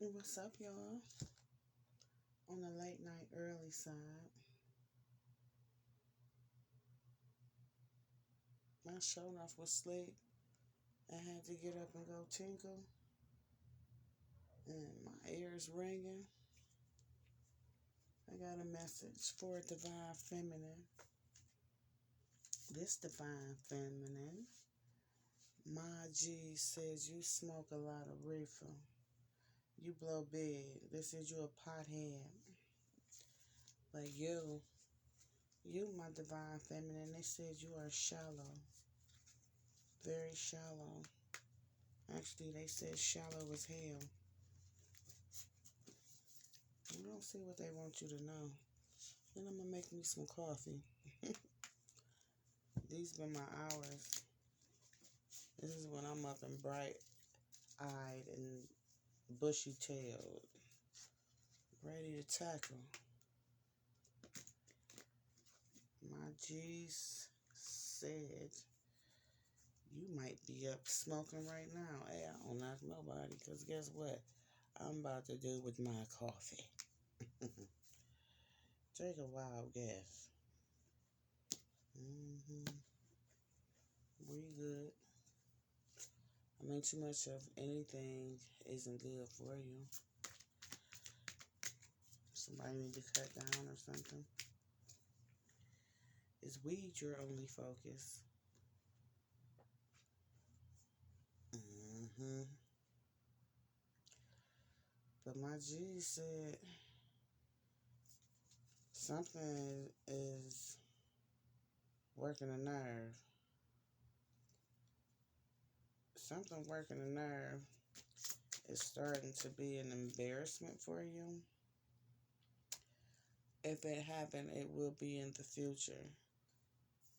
What's up, y'all? On the late night early side, my show off was sleep. I had to get up and go tinkle, and my ears ringing. I got a message for Divine Feminine. This Divine Feminine, my G says you smoke a lot of reefer. You blow big. They said you a pothead. But you, my Divine Feminine, they said you are shallow. Very shallow. Actually, they said shallow as hell. You don't see what they want you to know. Then I'm gonna make me some coffee. These been my hours. This is when I'm up and bright eyed and bushy tailed, ready to tackle. My G's said you might be up smoking right now. Hey, I don't knock nobody, because guess what? I'm about to do with my coffee. Take a wild guess. We good. I mean, too much of anything isn't good for you. Somebody need to cut down or something. Is weed your only focus? But my G said something is working a nerve. Something working a nerve is starting to be an embarrassment for you. If it happened, it will be in the future.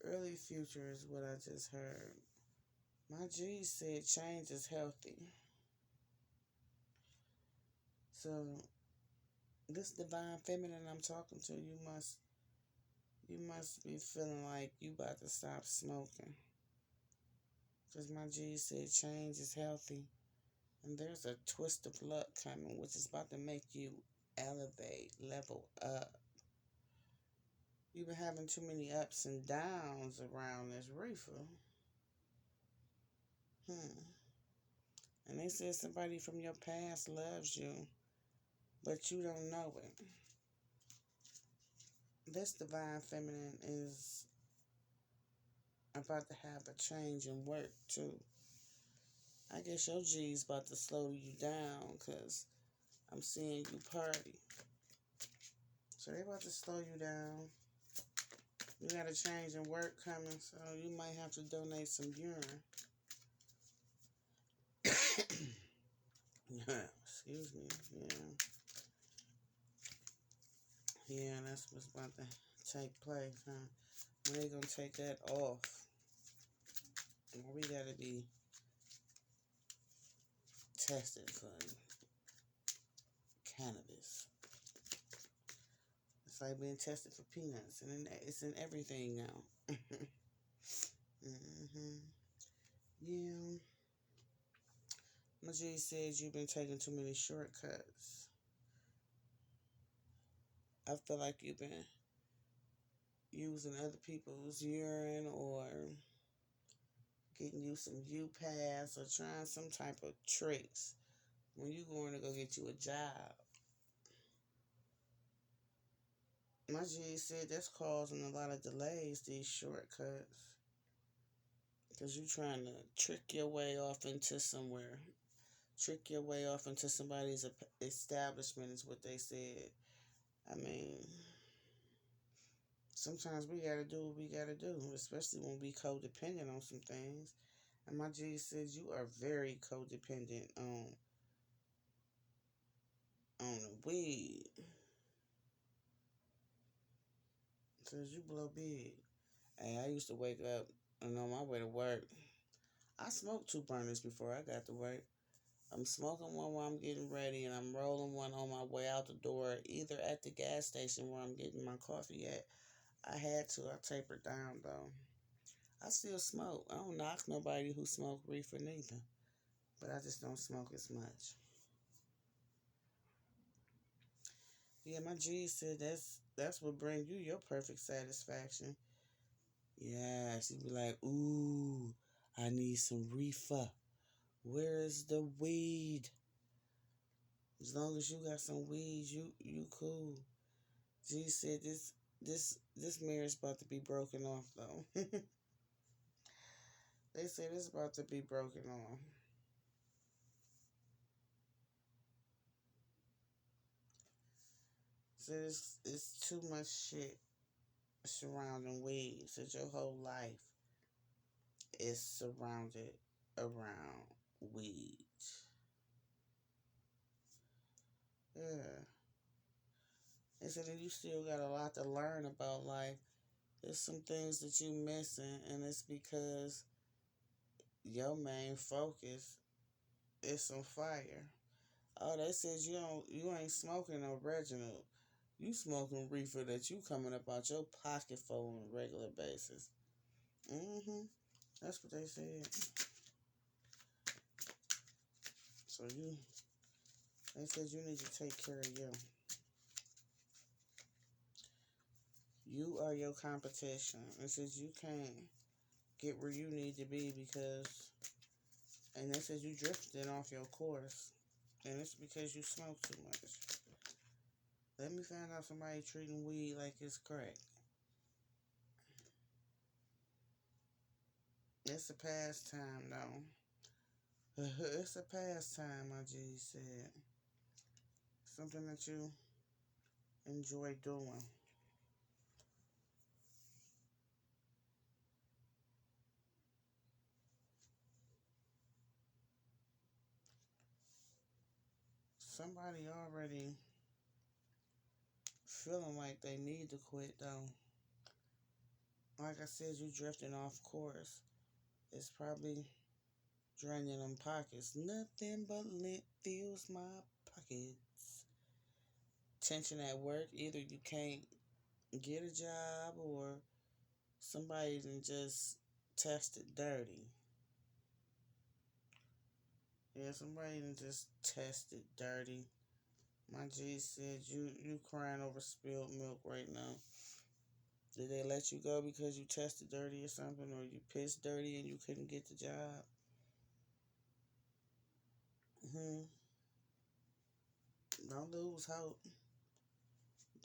Early future is what I just heard. My G said change is healthy. So this Divine Feminine I'm talking to, you must be feeling like you about to stop smoking. Because my G said change is healthy. And there's a twist of luck coming, which is about to make you elevate, level up. You've been having too many ups and downs around this reefer. And they said somebody from your past loves you, but you don't know it. This Divine Feminine is about to have a change in work, too. I guess your G's about to slow you down, because I'm seeing you party. So they about to slow you down. You got a change in work coming, so you might have to donate some urine. Excuse me. Yeah, that's what's about to take place, huh? When they gonna take that off? We gotta be tested for cannabis. It's like being tested for peanuts, and it's in everything now. Yeah. My G says you've been taking too many shortcuts. I feel like you've been using other people's urine, or getting you some U-Pass, or trying some type of tricks when you going to go get you a job. My G said that's causing a lot of delays, these shortcuts. Because you trying to trick your way off into somewhere. Trick your way off into somebody's establishment is what they said. I mean, sometimes we gotta do what we gotta do, especially when we codependent on some things. And my G says you are very codependent on the weed. Says you blow big. Hey, I used to wake up and on my way to work. I smoked 2 burners before I got to work. I'm smoking one while I'm getting ready, and I'm rolling one on my way out the door, either at the gas station where I'm getting my coffee at. I had to. I tapered down, though. I still smoke. I don't knock nobody who smoke reefer neither. But I just don't smoke as much. Yeah, my G said that's what bring you your perfect satisfaction. Yes, you be like, ooh, I need some reefer. Where is the weed? As long as you got some weed, you cool. G said this marriage about to be broken off though. They said it's about to be broken off. So it's too much shit surrounding weed. Said your whole life is surrounded around weed. Yeah. They said that you still got a lot to learn about life. There's some things that you missing, and it's because your main focus is some fire. Oh, they said you ain't smoking no Reginald. You smoking reefer that you coming up out your pocket for on a regular basis. That's what they said. So they said you need to take care of you. You are your competition. It says you can't get where you need to be because, and they says you drifting off your course, and it's because you smoke too much. Let me find out somebody treating weed like it's crack. It's a pastime, though. It's a pastime, my G said. Something that you enjoy doing. Somebody already feeling like they need to quit, though. Like I said, you drifting off course. It's probably draining them pockets. Nothing but lint fills my pockets. Tension at work. Either you can't get a job or somebody done just tested dirty. Yeah, somebody done just tested dirty. My G said you crying over spilled milk right now. Did they let you go because you tested dirty or something, or you pissed dirty and you couldn't get the job? Hmm. Don't lose hope.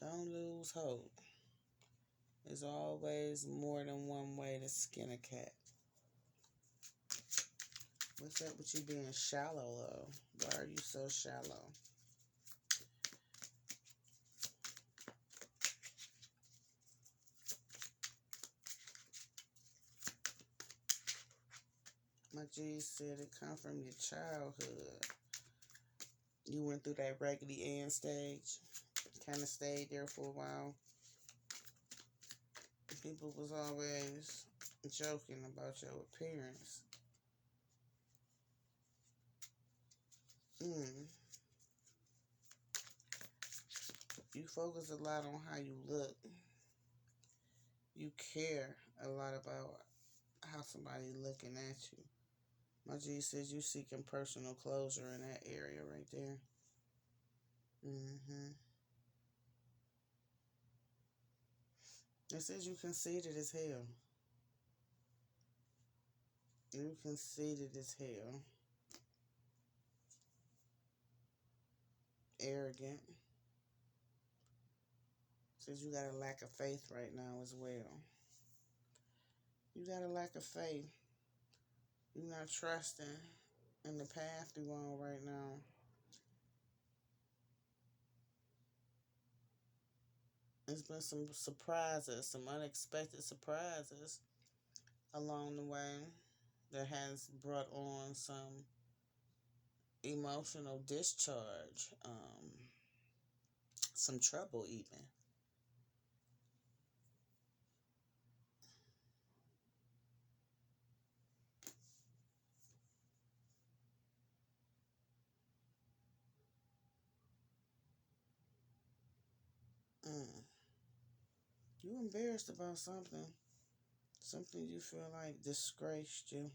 Don't lose hope. There's always more than one way to skin a cat. What's up with you being shallow, though? Why are you so shallow? My G said it come from your childhood. You went through that Raggedy Ann stage, kind of stayed there for a while. People was always joking about your appearance. Mm. You focus a lot on how you look. You care a lot about how somebody looking at you. My G says you seeking personal closure in that area right there. Mm-hmm. It says you conceited as hell. You conceited as hell. Arrogant. Says you got a lack of faith right now as well. You got a lack of faith. You're not trusting in the path you're on right now. There's been some surprises, some unexpected surprises along the way that has brought on some emotional discharge, some trouble even. Mm. You embarrassed about something you feel like disgraced you,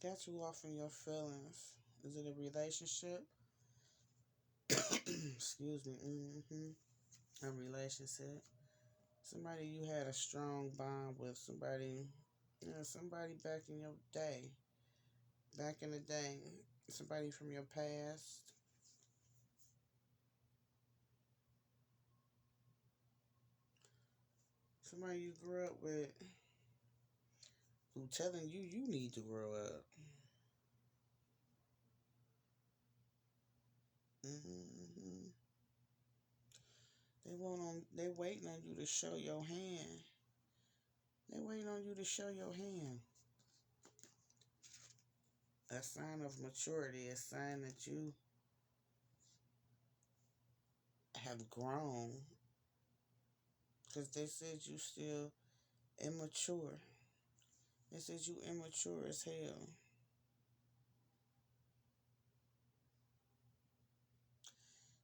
got you off in your feelings. Is it a relationship? Excuse me. A relationship. Somebody you had a strong bond with. Somebody, somebody back in your day. Back in the day. Somebody from your past. Somebody you grew up with who telling you you need to grow up. hmm They waiting on you to show your hand. They waiting on you to show your hand. A sign of maturity, a sign that you have grown. Because they said you still immature. They said you immature as hell.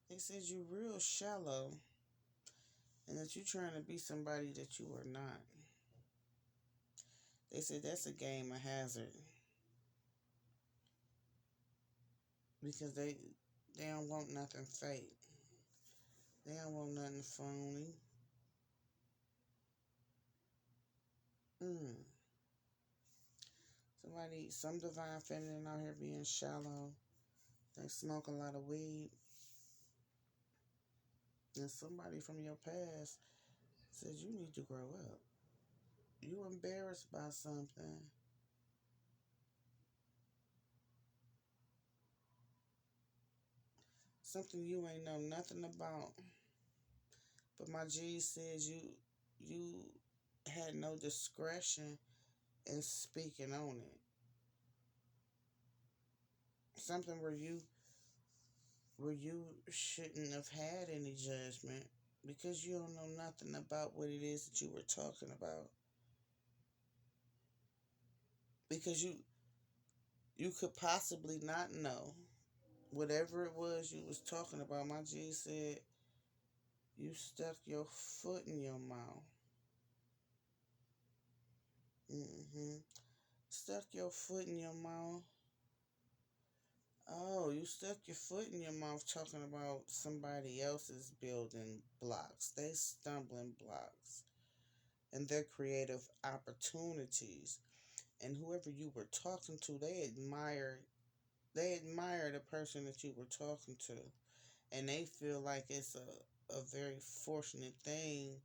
They said you real shallow and that you trying to be somebody that you are not. They said that's a game of hazard because they don't want nothing fake. They don't want nothing phony. Mm. Some divine feminine out here being shallow. They smoke a lot of weed. And somebody from your past says you need to grow up. You embarrassed by something. Something you ain't know nothing about. But my G says you had no discretion in speaking on it. Something where you shouldn't have had any judgment because you don't know nothing about what it is that you were talking about. Because you could possibly not know whatever it was you was talking about. My G said you stuck your foot in your mouth. hmm Stuck your foot in your mouth. Oh, you stuck your foot in your mouth talking about somebody else's building blocks. They stumbling blocks and their creative opportunities. And whoever you were talking to, they admire the person that you were talking to. And they feel like it's a very fortunate thing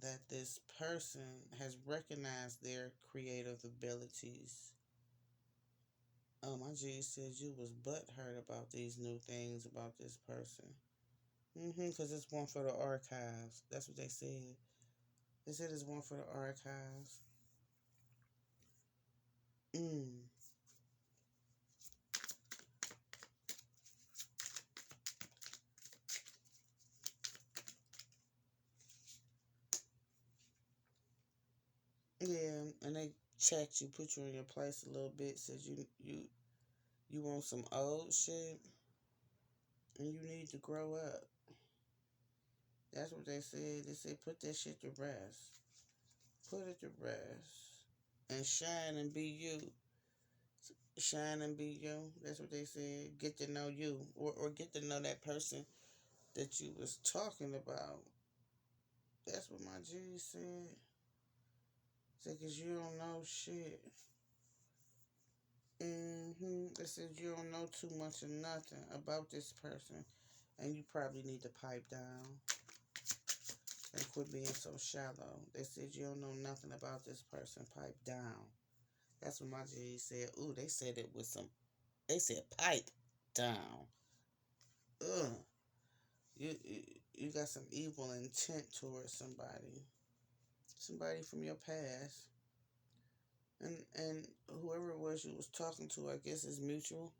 that this person has recognized their creative abilities. My G says you was butthurt about these new things about this person. Because it's one for the archives. That's what they said. They said it's one for the archives. Mm. Yeah, and they checked you, put you in your place a little bit, said you want some old shit and you need to grow up. That's what they said. They said put that shit to rest. Put it to rest. And shine and be you. Shine and be you. That's what they said. Get to know you. Or get to know that person that you was talking about. That's what my G said. Said, cause you don't know shit. They said you don't know too much of nothing about this person. And you probably need to pipe down. And quit being so shallow. They said you don't know nothing about this person. Pipe down. That's what my G said. Ooh, they said it with some. They said pipe down. Ugh. You got some evil intent towards somebody. Somebody from your past. And whoever it was you was talking to, I guess is mutual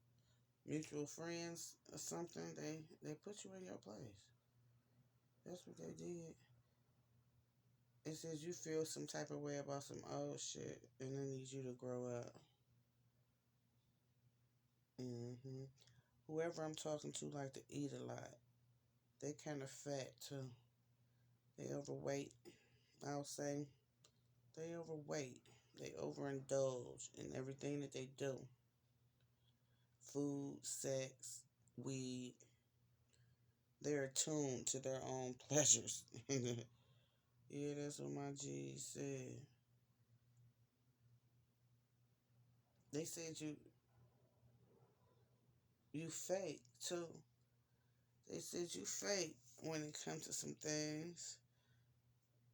friends or something. They put you in your place. That's what they did. It says you feel some type of way about some old shit, and they need you to grow up. hmm Whoever I'm talking to like to eat a lot. They kind of fat too. They overweight. I'll say they overweight. They overindulge in everything that they do. Food, sex, weed, They're attuned to their own pleasures. Yeah, that's what my G said. They said you fake too. They said you fake when it comes to some things.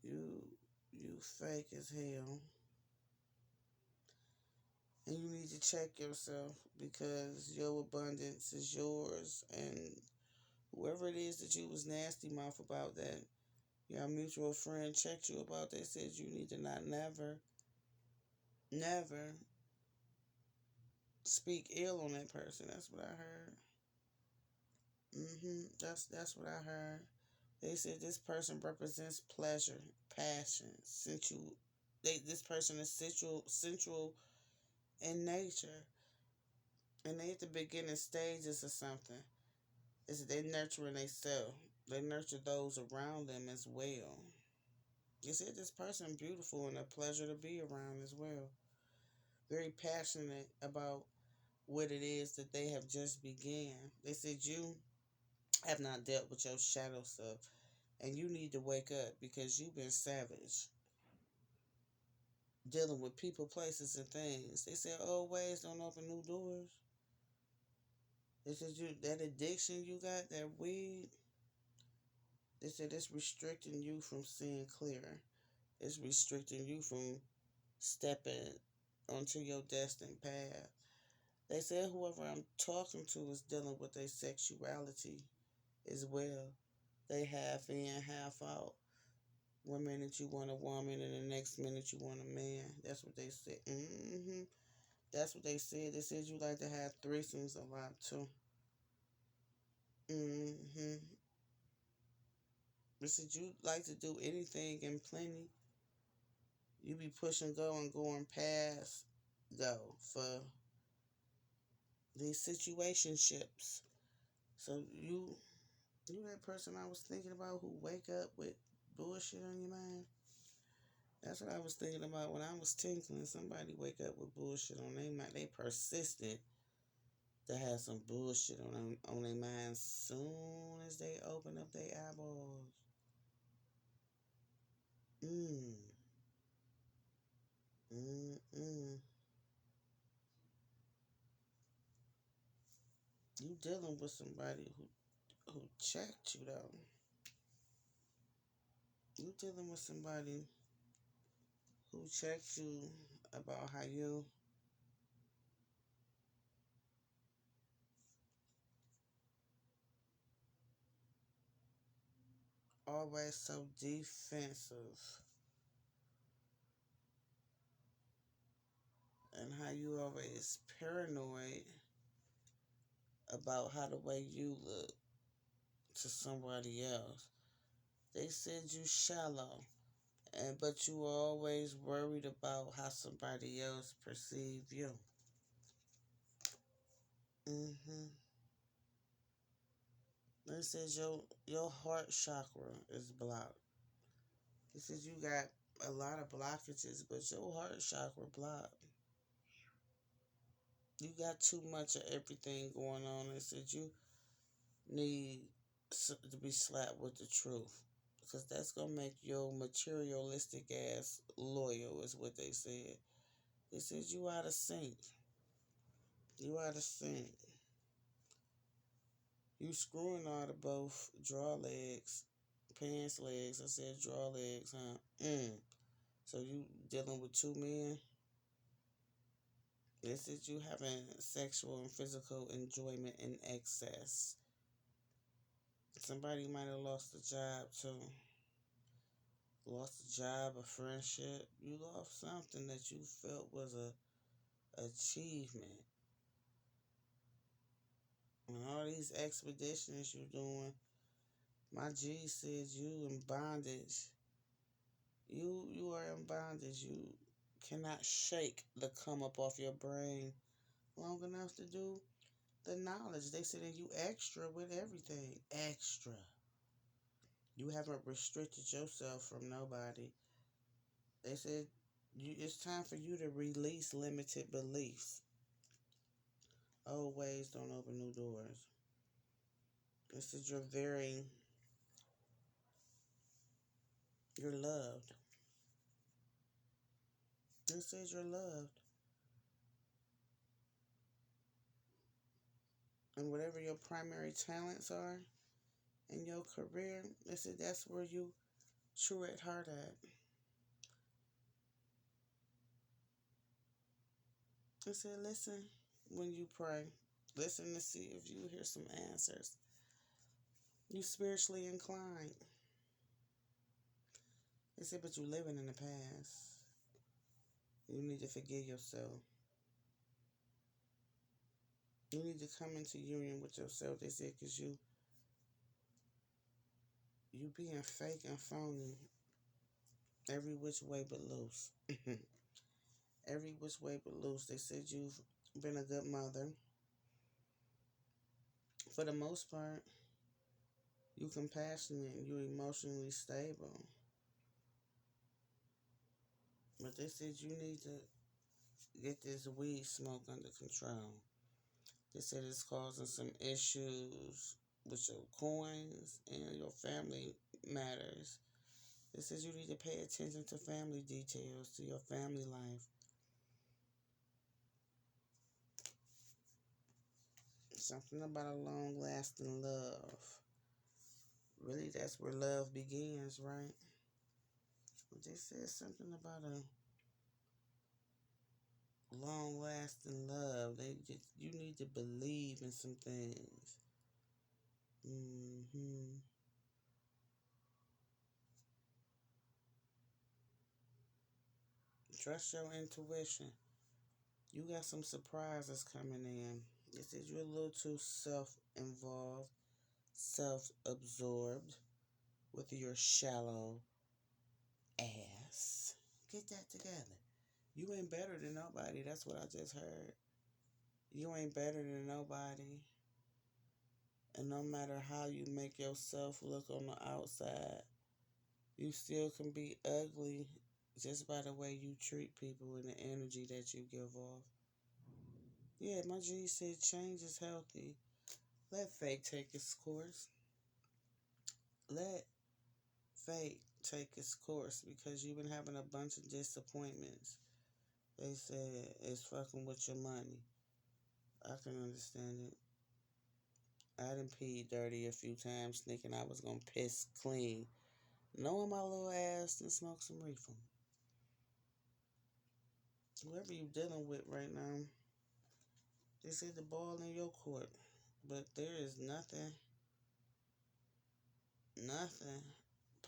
You you fake as hell. And you need to check yourself because your abundance is yours. And whoever it is that you was nasty mouth about, that your mutual friend checked you about, they said you need to not never speak ill on that person. That's what I heard. That's what I heard. They said this person represents pleasure, passion, sensual. This person is sensual in nature, and they at the beginning stages of something. Is they nurturing themselves. They nurture those around them as well. They said this person beautiful and a pleasure to be around as well. Very passionate about what it is that they have just began. They said you have not dealt with your shadow stuff, and you need to wake up because you've been savage dealing with people, places, and things. They said old ways don't open new doors. They said you that addiction you got, that weed. They said it's restricting you from seeing clearer. It's restricting you from stepping onto your destined path. They said whoever I'm talking to is dealing with their sexuality as well. They half in, half out. One minute you want a woman, and the next minute you want a man. That's what they said. That's what they said. They said you like to have threesomes a lot too. Mm-hmm. They said you like to do anything in plenty. You be pushing go and going past go for these situationships. So you that person I was thinking about who wake up with bullshit on your mind. That's what I was thinking about when I was tinkling. Somebody wake up with bullshit on their mind. They persisted to have some bullshit on their mind soon as they open up their eyeballs. Mm. Mm-mm. You dealing with somebody who checked you though. You dealing with somebody who checked you about how you always so defensive and how you always paranoid about how the way you look to somebody else. They said you shallow, and but you always worried about how somebody else perceive you. Mhm. They said your heart chakra is blocked. They said you got a lot of blockages, but your heart chakra blocked. You got too much of everything going on. They said you need to be slapped with the truth because that's gonna make your materialistic ass loyal, is what they said. They said you out of sync. You out of sync. You screwing out of both draw legs, pants legs. I said draw legs, huh? So you dealing with two men? They said you having sexual and physical enjoyment in excess. Somebody might have lost a job too. Lost a job, a friendship. You lost something that you felt was a achievement. And all these expeditions you doing, my G said you in bondage. You are in bondage. You cannot shake the come up off your brain long enough to do the knowledge. They said that you extra with everything. Extra. You haven't restricted yourself from nobody. They said it's time for you to release limited beliefs. Old ways don't open new doors. It says you're loved. It says you're loved. And whatever your primary talents are in your career, it said that's where you true at heart at. It said listen when you pray. Listen to see if you hear some answers. You spiritually inclined. It said, but you living in the past. You need to forgive yourself. You need to come into union with yourself. They said, because you being fake and phony every which way but loose. Every which way but loose. They said you've been a good mother. For the most part, you compassionate and you emotionally stable. But they said you need to get this weed smoke under control. They said it's causing some issues with your coins and your family matters. It says you need to pay attention to family details, to your family life. Something about a long lasting love. Really, that's where love begins, right? But they said something about a long lasting love. You need to believe in some things. Trust your intuition. You got some surprises coming in. It says you're a little too self-involved, self-absorbed with your shallow ass. Get that together. You ain't better than nobody. That's what I just heard. You ain't better than nobody. And no matter how you make yourself look on the outside, you still can be ugly just by the way you treat people and the energy that you give off. Yeah, my G said change is healthy. Let fate take its course. Let fate take its course because you've been having a bunch of disappointments. They said it's fucking with your money. I can understand it. I done peed dirty a few times thinking I was gonna piss clean. Knowing my little ass and smoke some reefer. Whoever you dealing with right now, they say the ball in your court. But there is nothing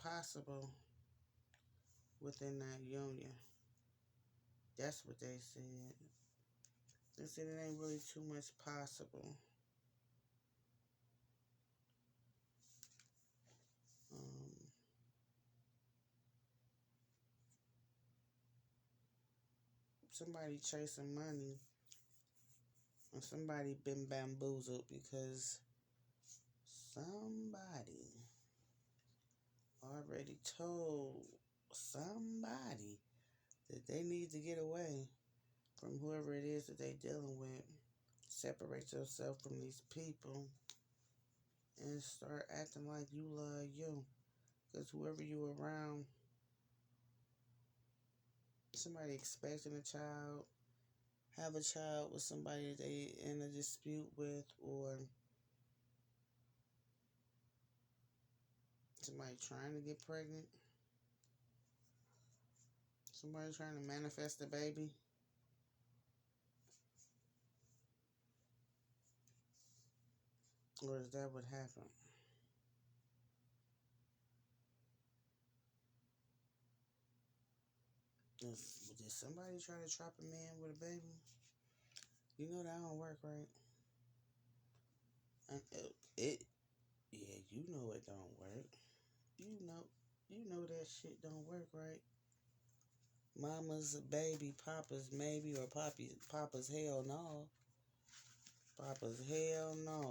possible within that union. That's what they said. They said it ain't really too much possible. Um, Somebody chasing money and somebody been bamboozled because somebody already told somebody that they need to get away from whoever it is that they dealing with. Separate yourself from these people and start acting like you love you. Because whoever you around, somebody expecting a child, have a child with somebody they in a dispute with, or somebody trying to get pregnant, somebody trying to manifest a baby. Or is that what happened? Did somebody try to trap a man with a baby? You know that don't work, right? And yeah, you know it don't work. You know that shit don't work, right? Mama's a baby, Papa's maybe, or Papa's hell no. Papa's hell no.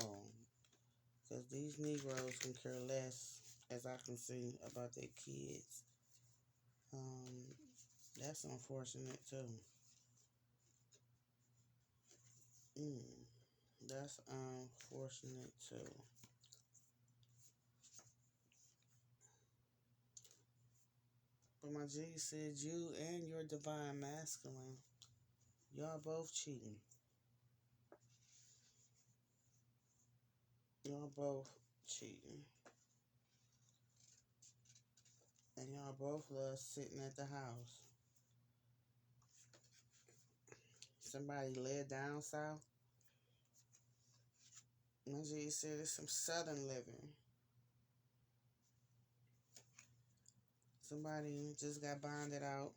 Because these Negroes can care less, as I can see, about their kids. That's unfortunate too. That's unfortunate too. But my G said you and your divine masculine, y'all both cheating. Y'all both cheating. And y'all both love sitting at the house. Somebody live down south. My G said it's some southern living. Somebody just got bonded out.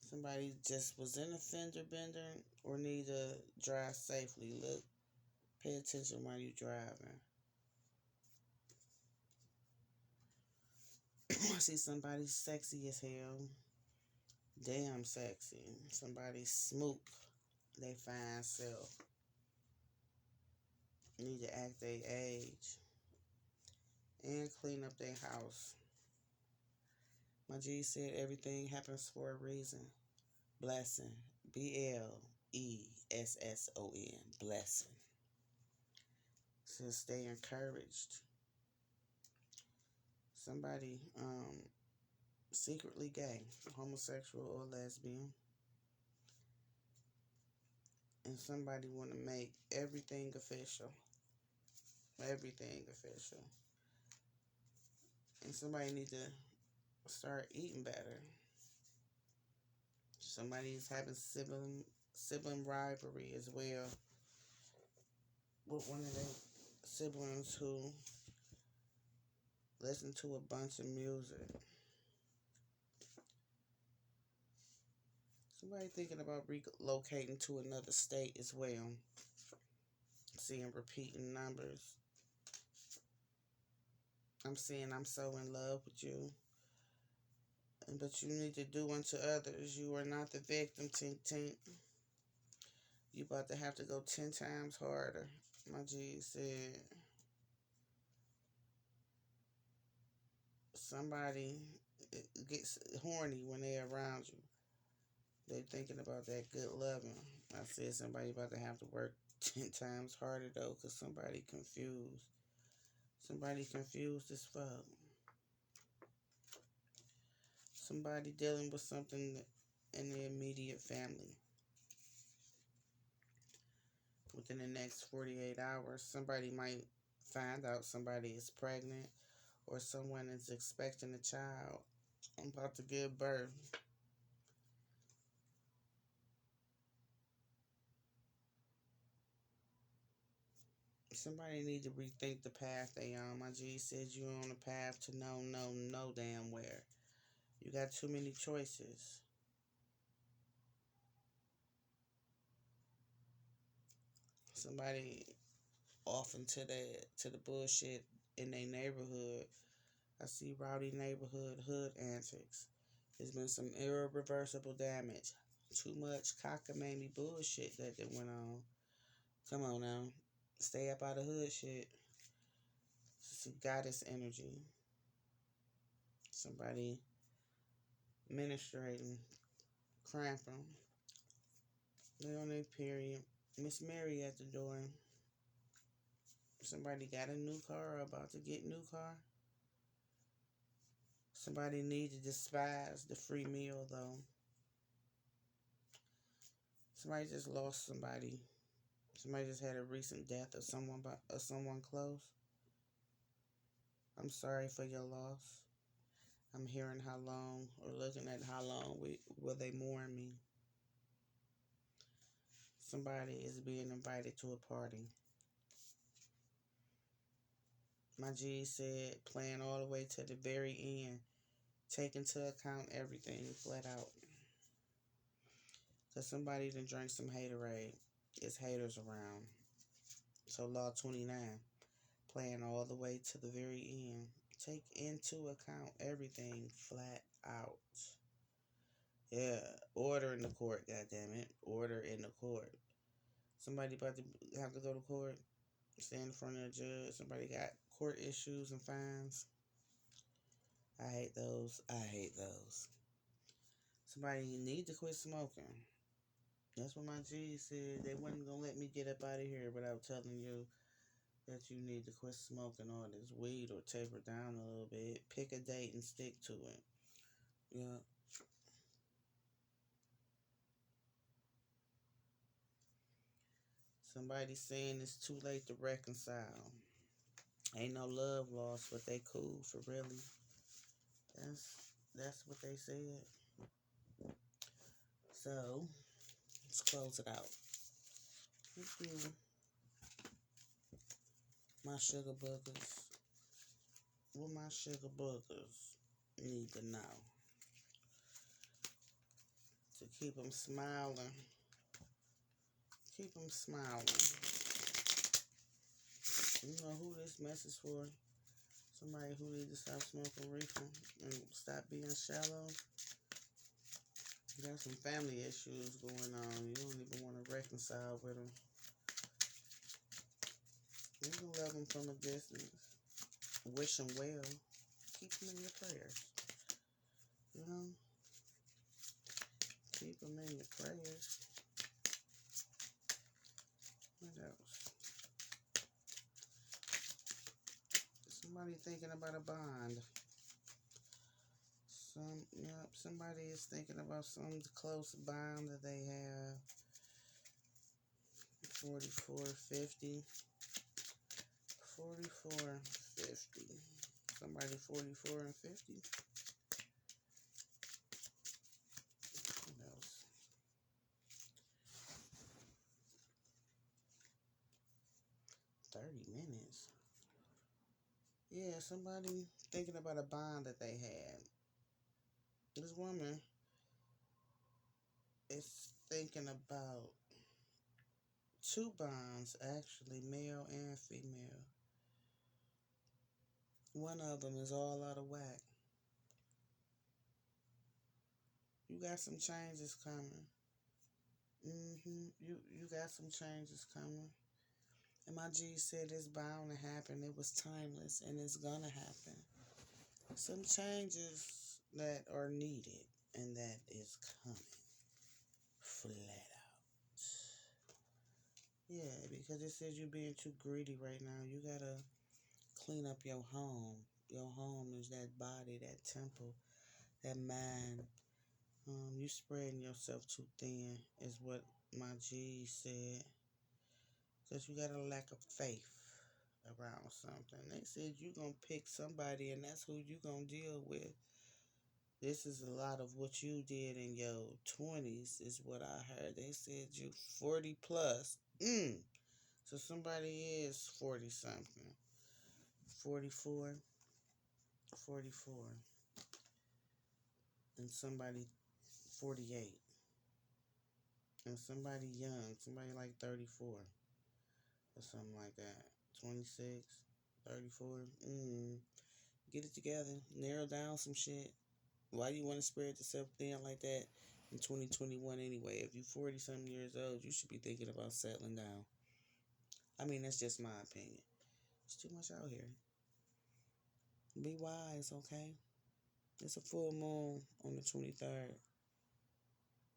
Somebody just was in a fender bender or need to drive safely. Look, pay attention while you're driving. I see somebody sexy as hell. Damn sexy. Somebody smook they fine self. Need to act their age. And clean up their house. My G said everything happens for a reason. Blessing. BLESSON. Blessing. Says stay encouraged. Somebody secretly gay, homosexual or lesbian. And somebody want to make everything official. Everything official. And somebody need to start eating better. Somebody's having sibling rivalry as well with one of their siblings who listen to a bunch of music. Somebody thinking about relocating to another state as well. Seeing repeating numbers. I'm seeing I'm so in love with you. But you need to do unto others. You are not the victim, tink tink. You about to have to go 10 times harder. My G said somebody gets horny when they're around you. They thinking about that good loving. I said somebody about to have to work 10 times harder though, because somebody confused. Somebody confused as fuck. Somebody dealing with something in the immediate family. Within the next 48 hours, somebody might find out somebody is pregnant or someone is expecting a child. I'm about to give birth. Somebody need to rethink the path they on. My G says you're on a path to no damn where. You got too many choices. Somebody off into the bullshit in their neighborhood. I see rowdy neighborhood hood antics. There's been some irreversible damage. Too much cockamamie bullshit that went on. Come on now. Stay up out of hood shit. Some goddess energy. Somebody ministrating, cramping. They on their period. Miss Mary at the door. Somebody got a new car or about to get new car. Somebody need to despise the free meal though. Somebody just lost somebody. Somebody just had a recent death of someone close. I'm sorry for your loss. I'm hearing how long or looking at how long will they mourn me. Somebody is being invited to a party. My G said plan all the way to the very end. Take into account everything flat out. Cause somebody done drank some haterade. It's haters around. So law 29. Plan all the way to the very end. Take into account everything flat out. Yeah, order in the court, goddammit. Order in the court. Somebody about to have to go to court, stand in front of a judge. Somebody got court issues and fines. I hate those. I hate those. Somebody need to quit smoking. That's what my G said. They wasn't gonna let me get up out of here without telling you that you need to quit smoking all this weed or taper down a little bit. Pick a date and stick to it. Yeah. Somebody saying it's too late to reconcile. Ain't no love lost, but they cool for really. That's what they said. So let's close it out. Thank you, my sugar boogers. What my sugar boogers need to know to keep them smiling. Keep them smiling. You know who this message for? Somebody who needs to stop smoking reefer and stop being shallow. You got some family issues going on. You don't even want to reconcile with them. You can love them from a distance. Wish them well. Keep them in your prayers. You know? Keep them in your prayers. What else? Somebody thinking about a bond. Somebody is thinking about some close bond that they have. 4450. 4450. Somebody 44 and 50. What else? 30 minutes. Yeah, somebody thinking about a bond that they had. This woman is thinking about two bonds, actually, male and female. One of them is all out of whack. You got some changes coming. You got some changes coming. And my G said it's bound to happen. It was timeless and it's gonna happen. Some changes that are needed and that is coming. Flat out. Yeah, because it says you're being too greedy right now. You gotta clean up your home. Your home is that body, that temple, that mind. You spreading yourself too thin is what my G said. Because you got a lack of faith around something. They said you going to pick somebody and that's who you going to deal with. This is a lot of what you did in your 20s is what I heard. They said you 40 plus. So somebody is 40 something. 44. 44. And somebody 48. And somebody young. Somebody like 34. Or something like that. 26. 34. Get it together. Narrow down some shit. Why do you want to spread yourself thin like that in 2021 anyway? If you're 40 something years old, you should be thinking about settling down. I mean, that's just my opinion. It's too much out here. Be wise, okay? It's a full moon on the 23rd.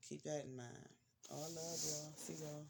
Keep that in mind. All love, y'all. See y'all.